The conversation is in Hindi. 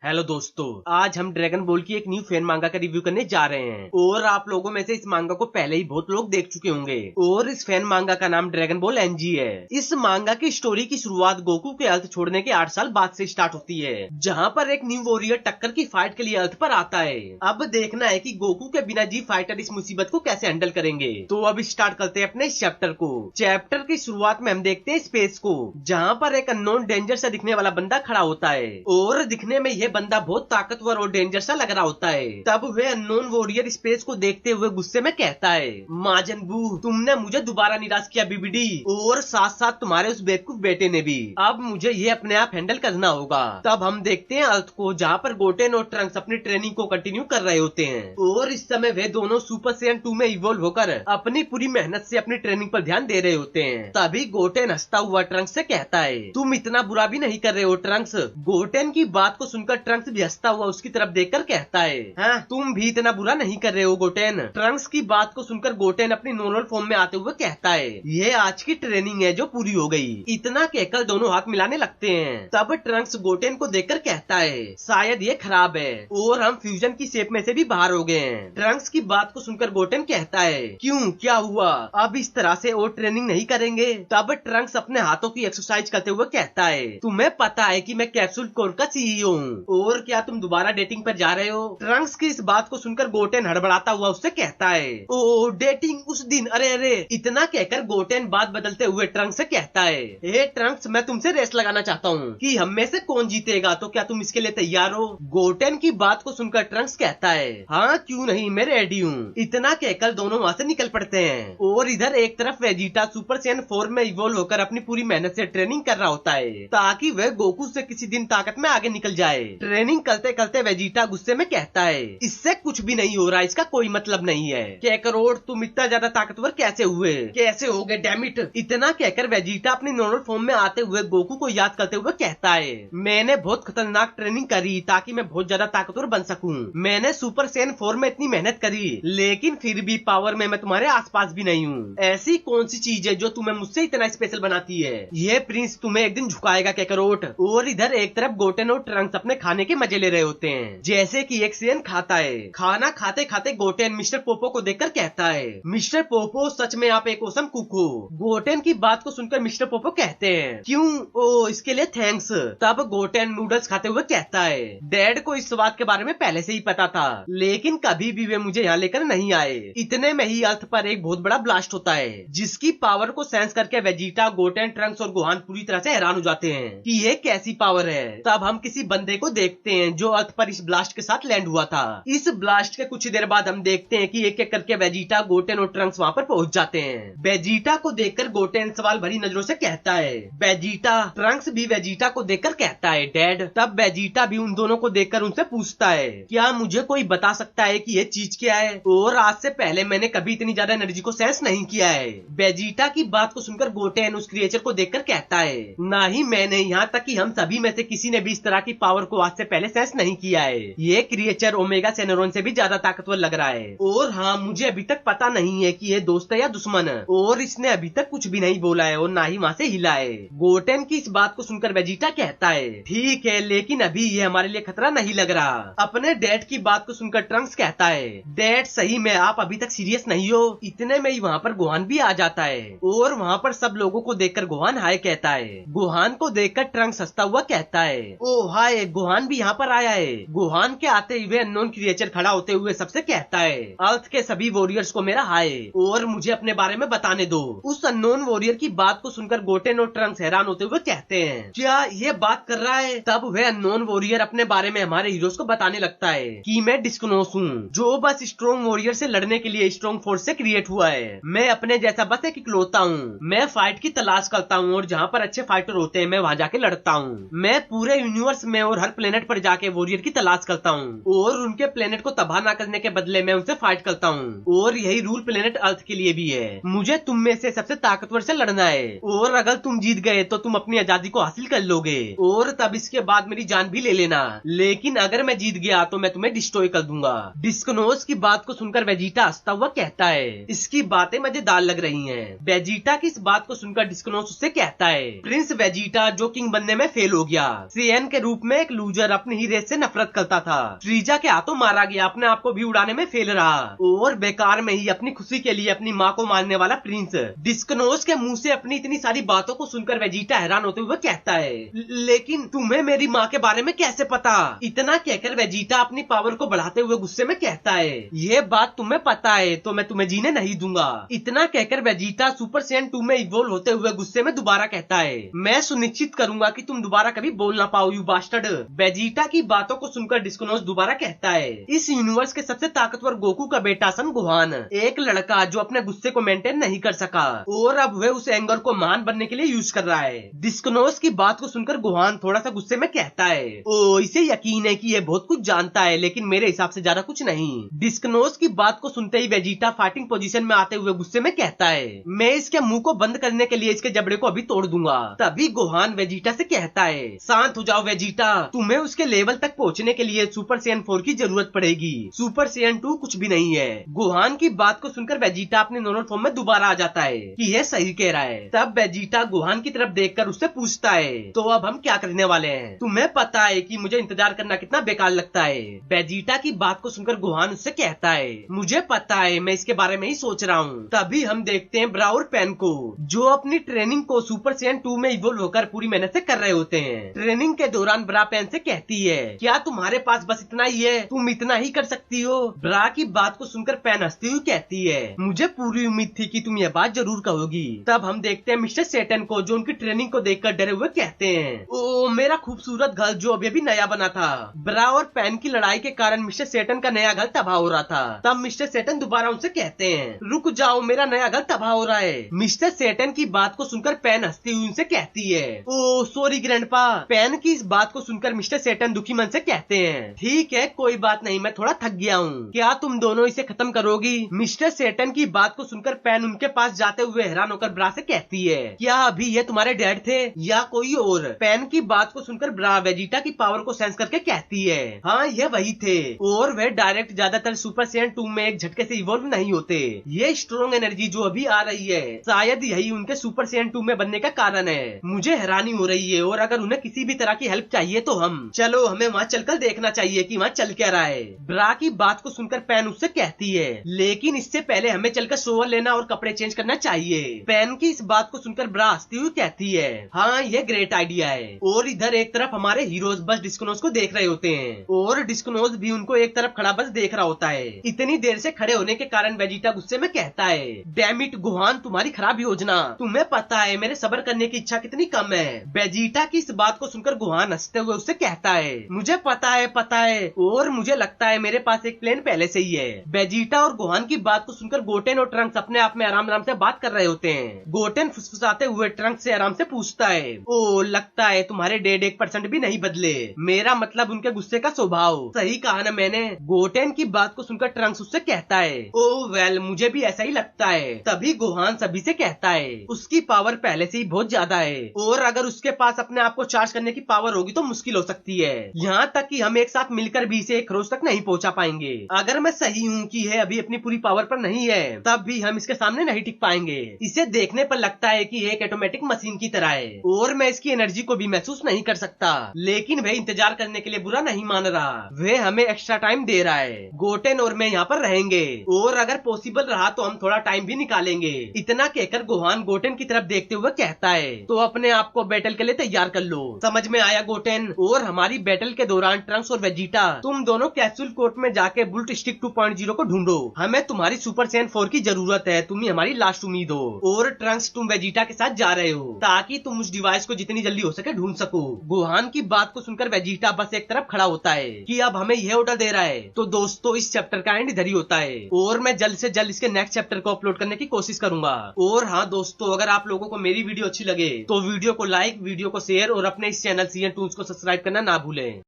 हेलो दोस्तों, आज हम ड्रैगन बॉल की एक न्यू फैन मांगा का रिव्यू करने जा रहे हैं और आप लोगों में से इस मांगा को पहले ही बहुत लोग देख चुके होंगे और इस फैन मांगा का नाम ड्रैगन बॉल एनजी है। इस मांगा की स्टोरी की शुरुआत गोकू के अर्थ छोड़ने के 8 साल बाद से स्टार्ट होती है, जहां पर एक न्यू वॉरियर टक्कर की फाइट के लिए अर्थ पर आता है। अब देखना है कि गोकू के बिना जी फाइटर इस मुसीबत को कैसे हैंडल करेंगे। तो अब स्टार्ट करते हैं अपने इस चैप्टर को। चैप्टर की शुरुआत में हम देखते हैं स्पेस को, जहाँ पर एक अननोन डेंजर से दिखने वाला बंदा खड़ा होता है और दिखने में यह बंदा बहुत ताकतवर और डेंजर सा लग रहा होता है। तब वह अननोन वॉरियर स्पेस को देखते हुए गुस्से में कहता है, माजनबू, तुमने मुझे दोबारा निराश किया बीबीडी, और साथ साथ तुम्हारे उस बेवकूफ बेटे ने भी। अब मुझे ये अपने आप हैंडल करना होगा। तब हम देखते हैं अर्थ को, जहाँ पर गोटेन और ट्रंक्स अपनी ट्रेनिंग को कंटिन्यू कर रहे होते हैं और इस समय वे दोनों सुपर सैयन 2 में इवॉल्व होकर अपनी पूरी मेहनत से अपनी ट्रेनिंग पर ध्यान दे रहे होते हैं। तभी गोटेन हंसता हुआ ट्रंक्स से कहता है, तुम इतना बुरा भी नहीं कर रहे हो ट्रंक्स। गोटेन की बात को सुनकर ट्रंक्स भी हंसता हुआ उसकी तरफ देखकर कहता है, हाँ, तुम भी इतना बुरा नहीं कर रहे हो गोटेन। ट्रंक्स की बात को सुनकर गोटेन अपनी नॉर्मल फॉर्म में आते हुए कहता है, ये आज की ट्रेनिंग है जो पूरी हो गई। इतना कहकर दोनों हाथ मिलाने लगते हैं। तब ट्रंक्स गोटेन को देखकर कहता है, शायद ये खराब है और हम फ्यूजन की शेप में से भी बाहर हो गए हैं। ट्रंक्स की बात को सुनकर गोटेन कहता है, क्यों, क्या हुआ, अब इस तरह से और ट्रेनिंग नहीं करेंगे। तब ट्रंक्स अपने हाथों की एक्सरसाइज करते हुए कहता है, तुम्हें पता है कि मैं कैप्सूल कोर का सीईओ हूँ और क्या तुम दोबारा डेटिंग पर जा रहे हो। ट्रंक्स की इस बात को सुनकर गोटेन हड़बड़ाता हुआ उससे कहता है, ओ डेटिंग उस दिन, अरे अरे। इतना कहकर गोटेन बात बदलते हुए ट्रंक्स से कहता है, हे ट्रंक्स, मैं तुमसे रेस लगाना चाहता हूँ कि हम में से कौन जीतेगा, तो क्या तुम इसके लिए तैयार हो। गोटेन की बात को सुनकर ट्रंक्स कहता है, हाँ क्यों नहीं, मैं रेडी हूँ। इतना कहकर दोनों वहाँ से निकल पड़ते हैं और इधर एक तरफ वेजिटा सुपर सैयन 4 में इवॉल्व होकर अपनी पूरी मेहनत से ट्रेनिंग कर रहा होता है ताकि वह गोकू से किसी दिन ताकत में आगे निकल जाए। ट्रेनिंग करते करते वेजिटा गुस्से में कहता है, इससे कुछ भी नहीं हो रहा, इसका कोई मतलब नहीं है। कैकरोट, तुम इतना ज्यादा ताकतवर कैसे हुए, कैसे हो गए, डैमिट। इतना कहकर वेजिटा अपनी नॉर्मल फॉर्म में आते हुए गोकू को याद करते हुए कहता है, मैंने बहुत खतरनाक ट्रेनिंग करी ताकि मैं बहुत ज्यादा ताकतवर बन सकूं। मैंने सुपर सैयन 4 में इतनी मेहनत करी, लेकिन फिर भी पावर में मैं तुम्हारे आसपास भी नहीं हूँ। ऐसी कौन सी चीज है जो तुम्हें मुझसे इतना स्पेशल बनाती है। ये प्रिंस तुम्हें एक दिन झुकाएगा कैकरोट। और इधर एक तरफ गोटेन और ट्रंक्स अपने खाने के मजे ले रहे होते हैं, जैसे कि एक सैयन खाता है। खाना खाते खाते गोटेन मिस्टर पोपो को देखकर कहता है, मिस्टर पोपो, सच में आप एक औसम कुक हो। गोटेन की बात को सुनकर मिस्टर पोपो कहते हैं, क्यों, ओ इसके लिए थैंक्स। तब गोटेन नूडल्स खाते हुए कहता है, डैड को इस स्वाद के बारे में पहले से ही पता था, लेकिन कभी भी वे मुझे यहाँ लेकर नहीं आए। इतने में ही अर्थ पर एक बहुत बड़ा ब्लास्ट होता है, जिसकी पावर को सेंस करके वेजिटा, गोटेन, ट्रंक्स और गोहान पूरी तरह से हैरान हो जाते हैं कि ये कैसी पावर है। तब हम किसी बंदे को देखते हैं जो अर्थ पर इस ब्लास्ट के साथ लैंड हुआ था। इस ब्लास्ट के कुछ देर बाद हम देखते हैं कि एक एक करके वेजिटा, गोटेन और ट्रंक्स वहाँ पर पहुँच जाते हैं। वेजिटा को देखकर गोटेन सवाल भरी नजरों से कहता है, वेजिटा। ट्रंक्स भी वेजिटा को देखकर कहता है, डैड। तब वेजिटा भी उन दोनों को देखकर उनसे पूछता है, क्या मुझे कोई बता सकता है कि ये चीज क्या है, और आज से पहले मैंने कभी इतनी ज्यादा एनर्जी को सेंस नहीं किया है। वेजिटा की बात को सुनकर गोटेन उस क्रिएचर को देखकर कहता है, ना ही मैंने, यहाँ तक कि हम सभी में से किसी ने भी इस तरह की पावर को आज से पहले सेंस नहीं किया है। ये क्रिएचर ओमेगा सेनोरॉन से भी ज्यादा ताकतवर लग रहा है, और हाँ, मुझे अभी तक पता नहीं है कि ये दोस्त है या दुश्मन है, और इसने अभी तक कुछ भी नहीं बोला है और ना ही वहाँ से हिला है। गोटेन की इस बात को सुनकर वेजिटा कहता है, ठीक है, लेकिन अभी ये हमारे लिए खतरा नहीं लग रहा। अपने डैड की बात को सुनकर ट्रंक्स कहता है, डैड सही में आप अभी तक सीरियस नहीं हो। इतने में ही वहाँ पर गोहान भी आ जाता है और वहाँ पर सब लोगों को देखकर गोहान हाय कहता है। गोहान को देखकर ट्रंक्स हंसता हुआ कहता है, ओ हाय, गोहान भी यहाँ पर आया है। गोहान के आते हुए अननोन क्रिएचर खड़ा होते हुए सबसे कहता है, अर्थ के सभी वॉरियर्स को मेरा हाय और मुझे अपने बारे में बताने दो। उस अननोन वॉरियर की बात को सुनकर गोटेन और ट्रंक्स हैरान होते हुए कहते हैं, क्या ये बात कर रहा है। तब वह अननोन वॉरियर अपने बारे में हमारे हीरोज को बताने लगता है कि मैं डिस्कनोस हूँ, जो बस स्ट्रॉन्ग वॉरियर से लड़ने के लिए स्ट्रॉन्ग फोर्स से क्रिएट हुआ है। मैं अपने जैसा बस एक इकलौता हूँ। मैं फाइट की तलाश करता हूँ और जहाँ पर अच्छे फाइटर होते हैं मैं वहाँ जाके लड़ता हूँ। मैं पूरे यूनिवर्स में और हर प्लेनेट पर जाके वॉरियर की तलाश करता हूँ और उनके प्लेनेट को तबाह न करने के बदले में उनसे फाइट करता हूँ, और यही रूल प्लेनेट अर्थ के लिए भी है। मुझे तुम में से सबसे ताकतवर से लड़ना है और अगर तुम जीत गए तो तुम अपनी आजादी को हासिल कर लोगे और तब इसके बाद मेरी जान भी ले लेना, लेकिन अगर मैं जीत गया तो मैं तुम्हें डिस्ट्रॉय कर दूंगा। डिस्कनोस की बात को सुनकर वेजिटा हंसता हुआ कहता है, इसकी बातें मजेदार लग रही हैं। वेजिटा की इस बात को सुनकर डिस्कनोस उससे कहता है, प्रिंस वेजिटा जो किंग बनने में फेल हो गया, सैयन के रूप में एक लूजर यूजर अपनी ही रेस से नफरत करता था। फ्रीजा के हाथों मारा गया, अपने आप को भी उड़ाने में फेल रहा और बेकार में ही अपनी खुशी के लिए अपनी माँ को मारने वाला प्रिंस। डिस्कनोस के मुंह से अपनी इतनी सारी बातों को सुनकर वेजिटा हैरान होते हुए कहता है, लेकिन तुम्हें मेरी माँ के बारे में कैसे पता? इतना कहकर वेजिटा अपनी पावर को बढ़ाते हुए गुस्से में कहता है, ये बात तुम्हें पता है तो मैं तुम्हें जीने नहीं दूंगा। इतना कहकर वेजिटा सुपर सैयन 2 में इवॉल्व होते हुए गुस्से में दोबारा कहता है, मैं सुनिश्चित करूंगा कि तुम दोबारा कभी बोल ना पाओ यू बास्टर्ड। वेजिटा की बातों को सुनकर डिस्कनोस दोबारा कहता है, इस यूनिवर्स के सबसे ताकतवर गोकू का बेटा सन गोहान, एक लड़का जो अपने गुस्से को मेंटेन नहीं कर सका और अब वह उस एंगर को महान बनने के लिए यूज कर रहा है। डिस्कनोस की बात को सुनकर गोहान थोड़ा सा गुस्से में कहता है, ओ इसे यकीन है कि यह बहुत कुछ जानता है लेकिन मेरे हिसाब से ज्यादा कुछ नहीं। डिस्कनोस की बात को सुनते ही वेजिटा फाइटिंग पोजीशन में आते हुए गुस्से में कहता है, मैं इसके मुंह को बंद करने के लिए इसके जबड़े को अभी तोड़ दूंगा। तभी गोहान वेजिटा से कहता है, शांत हो जाओ वेजिटा, तुम्हें उसके लेवल तक पहुंचने के लिए सुपर सैयन 4 की जरूरत पड़ेगी, सुपर सैयन 2 कुछ भी नहीं है। गोहान की बात को सुनकर वेजिटा अपने नॉर्मल फॉर्म में दोबारा आ जाता है कि यह सही कह रहा है। तब वेजिटा गोहान की तरफ देखकर उससे पूछता है, तो अब हम क्या करने वाले हैं? तुम्हें पता है कि मुझे इंतजार करना कितना बेकार लगता है। वेजिटा की बात को सुनकर गोहान उससे कहता है, मुझे पता है, मैं इसके बारे में ही सोच रहा हूँ। तभी हम देखते हैं ब्रा और पेन को, जो अपनी ट्रेनिंग को सुपर सैयन 2 में इवॉल्व होकर पूरी मेहनत से कर रहे होते हैं। ट्रेनिंग के दौरान ब्रा पेन से कहती है, क्या तुम्हारे पास बस इतना ही है? तुम इतना ही कर सकती हो? ब्रा की बात को सुनकर पेन हंसती हुई कहती है, मुझे पूरी उम्मीद थी कि तुम यह बात जरूर कहोगी। तब हम देखते हैं मिस्टर सेटन को, जो उनकी ट्रेनिंग को देखकर डरे हुए कहते हैं, ओ मेरा खूबसूरत घर जो अभी नया बना था। ब्रा और पेन की लड़ाई के कारण मिस्टर सेटन का नया घर तबाह हो रहा था। तब मिस्टर सेटन दोबारा उनसे कहते हैं, रुक जाओ, मेरा नया घर तबाह हो रहा है। मिस्टर सेटन की बात को सुनकर पेन हंसती हुई उनसे कहती है, ओ सॉरी ग्रैंडपा। पेन की इस बात को सुनकर मिस्टर सेटन दुखी मन से कहते हैं, ठीक है कोई बात नहीं, मैं थोड़ा थक गया हूँ, क्या तुम दोनों इसे खत्म करोगी? मिस्टर सेटन की बात को सुनकर पेन उनके पास जाते हुए हैरान होकर ब्रा से कहती है, क्या अभी ये तुम्हारे डैड थे या कोई और? पेन की बात को सुनकर ब्रा वेजिटा की पावर को सेंस करके कहती है, हाँ ये वही थे, और वे डायरेक्ट ज्यादातर सुपर सैयन 2 में एक झटके से इवॉल्व नहीं होते। ये स्ट्रॉन्ग एनर्जी जो अभी आ रही है, शायद यही उनके सुपर सैयन 2 में बनने का कारण है। मुझे हैरानी हो रही है, और अगर उन्हें किसी भी तरह की हेल्प चाहिए तो चलो हमें वहाँ चलकर देखना चाहिए कि वहाँ चल क्या रहा है। ब्रा की बात को सुनकर पेन उससे कहती है, लेकिन इससे पहले हमें चलकर शोवर लेना और कपड़े चेंज करना चाहिए। पेन की इस बात को सुनकर ब्रा हंसती हुई कहती है, हाँ ये ग्रेट आइडिया है। और इधर एक तरफ हमारे हीरोज बस डिस्कनोस को देख रहे होते हैं और डिस्कनोस भी उनको एक तरफ खड़ा बस देख रहा होता है। इतनी देर से खड़े होने के कारण वेजिटा गुस्से में कहता है, डैम इट गोहान, तुम्हारी खराब योजना, तुम्हें पता है मेरे सब्र करने की इच्छा कितनी कम है। वेजिटा की इस बात को सुनकर गोहान हंसते हुए उससे कहता है, मुझे पता है, और मुझे लगता है मेरे पास एक प्लान पहले से ही है। वेजिटा और गोहान की बात को सुनकर गोटेन और ट्रंक्स अपने आप में आराम आराम से बात कर रहे होते हैं। गोटेन फुसफुसाते हुए ट्रंक्स से आराम से पूछता है, ओ लगता है तुम्हारे डेड 1% भी नहीं बदले, मेरा मतलब उनके गुस्से का स्वभाव। सही कहा ना मैंने? गोटेन की बात को सुनकर ट्रंक्स उससे कहता है, ओ वेल मुझे भी ऐसा ही लगता है। तभी गोहान सभी से कहता है, उसकी पावर पहले से ही बहुत ज्यादा है, और अगर उसके पास अपने आप को चार्ज करने की पावर होगी तो मुश्किल हो सकती है, यहाँ तक कि हम एक साथ मिलकर भी इसे एक रोज तक नहीं पहुँचा पाएंगे। अगर मैं सही हूँ कि यह अभी अपनी पूरी पावर पर नहीं है, तब भी हम इसके सामने नहीं टिक पाएंगे। इसे देखने पर लगता है कि एक ऑटोमेटिक मशीन की तरह है, और मैं इसकी एनर्जी को भी महसूस नहीं कर सकता। लेकिन वह इंतजार करने के लिए बुरा नहीं मान रहा, वह हमें एक्स्ट्रा टाइम दे रहा है। गोटेन और मैं यहाँ पर रहेंगे, और अगर पॉसिबल रहा तो हम थोड़ा टाइम भी निकालेंगे। इतना कहकर गोहान गोटेन की तरफ देखते हुए कहता है, तो अपने आप को बैटल के लिए तैयार कर लो। समझ में आया गोटेन? और हमारी बैटल के दौरान ट्रंक्स और वेजिटा तुम दोनों कैप्सूल कोर्ट में जाके बुल्ट स्टिक 2.0 को ढूंढो। हमें तुम्हारी सुपर सैयन 4 की जरूरत है, तुम ही हमारी लास्ट उम्मीद हो। और ट्रंक्स तुम वेजिटा के साथ जा रहे हो ताकि तुम उस डिवाइस को जितनी जल्दी हो सके ढूंढ सको। गोहान की बात को सुनकर वेजिटा बस एक तरफ खड़ा होता है कि अब हमें यह ऑर्डर दे रहा है। तो दोस्तों इस चैप्टर का एंड इधर ही होता है, और मैं जल्द से जल्द इसके नेक्स्ट चैप्टर को अपलोड करने की कोशिश करूंगा। और हाँ दोस्तों, अगर आप लोगों को मेरी वीडियो अच्छी लगे तो वीडियो को लाइक, वीडियो को शेयर और अपने इस चैनल CN Toons को सब्सक्राइब करना ना भूलें।